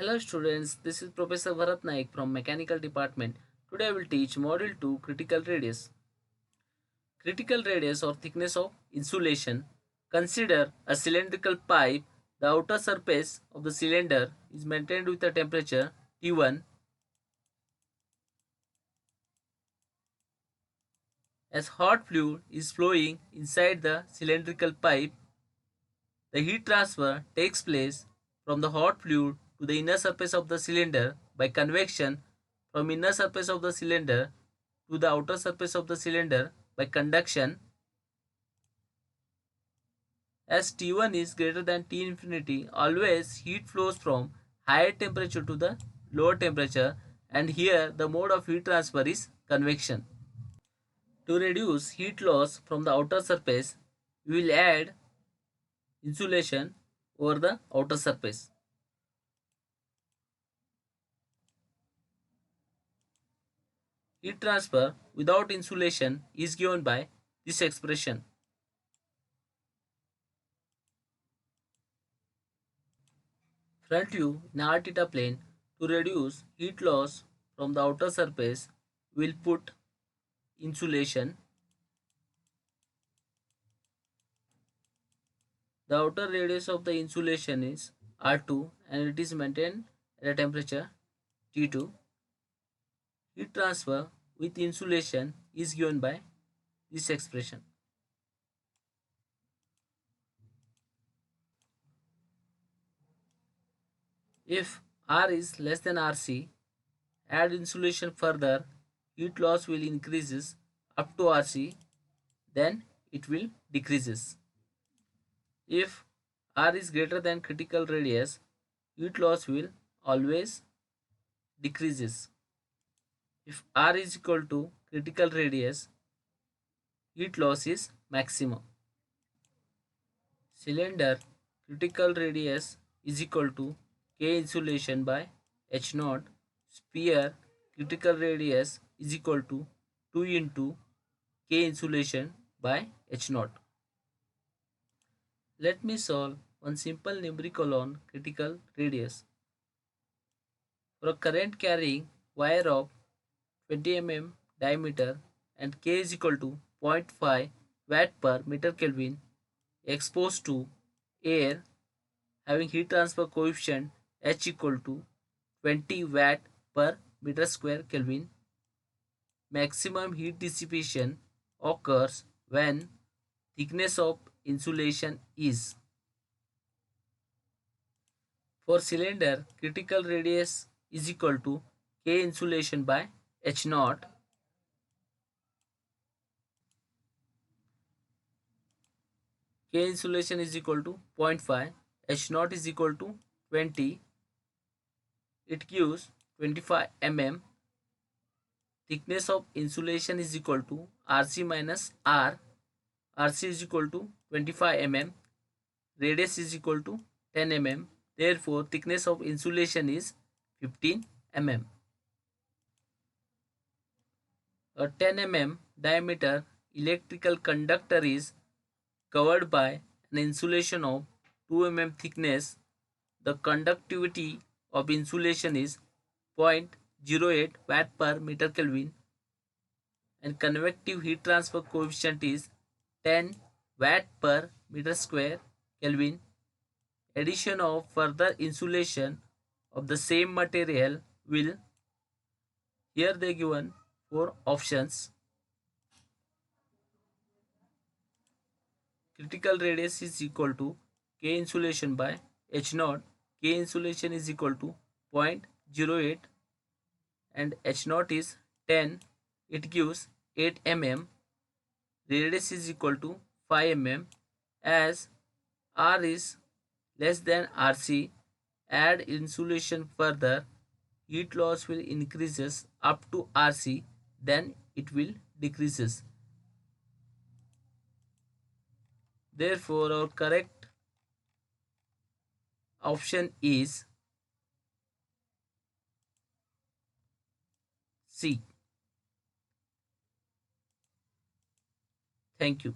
Hello students, this is Professor Bharat Naik from Mechanical Department. Today I will teach Module 2 Critical Radius. Critical radius or thickness of insulation. Consider a cylindrical pipe. The outer surface of the cylinder is maintained with a temperature T1. As hot fluid is flowing inside the cylindrical pipe, the heat transfer takes place from the hot fluid to the inner surface of the cylinder by convection, from inner surface of the cylinder to the outer surface of the cylinder by conduction. As T1 is greater than T infinity, always heat flows from higher temperature to the lower temperature, and here the mode of heat transfer is convection. To reduce heat loss from the outer surface, we will add insulation over the outer surface. Heat transfer without insulation is given by this expression. Front view in r theta plane. To reduce heat loss from the outer surface, we will put insulation. The outer radius of the insulation is R2 and it is maintained at a temperature T2. Heat transfer with insulation is given by this expression. If R is less than Rc, add insulation further, heat loss will increases up to Rc, then it will decreases. If R is greater than critical radius, heat loss will always decreases. If R is equal to critical radius, heat loss is maximum. Cylinder critical radius is equal to K insulation by H naught. Sphere critical radius is equal to 2 into K insulation by H naught. Let me solve one simple numerical on critical radius. For a current carrying wire of 20 mm diameter and K is equal to 0.5 watt per meter Kelvin exposed to air having heat transfer coefficient H equal to 20 watt per meter square Kelvin, maximum heat dissipation occurs when thickness of insulation is. For cylinder, critical radius is equal to K insulation by H naught. K insulation is equal to 0.5, H naught is equal to 20. It gives 25 mm. Thickness of insulation is equal to Rc minus R. Rc is equal to 25 mm. Radius is equal to 10 mm. Therefore, thickness of insulation is 15 mm. A 10 mm diameter electrical conductor is covered by an insulation of 2 mm thickness. The conductivity of insulation is 0.08 watt per meter Kelvin and convective heat transfer coefficient is 10 watt per meter square Kelvin. Addition of further insulation of the same material will, here they given 4 options. Critical radius is equal to K insulation by H naught. K insulation is equal to 0.08 and H naught is 10. It gives 8 mm. Radius is equal to 5 mm. As R is less than Rc, add insulation further, heat loss will increases up to Rc, then it will decreases. Therefore, our correct option is C. Thank you.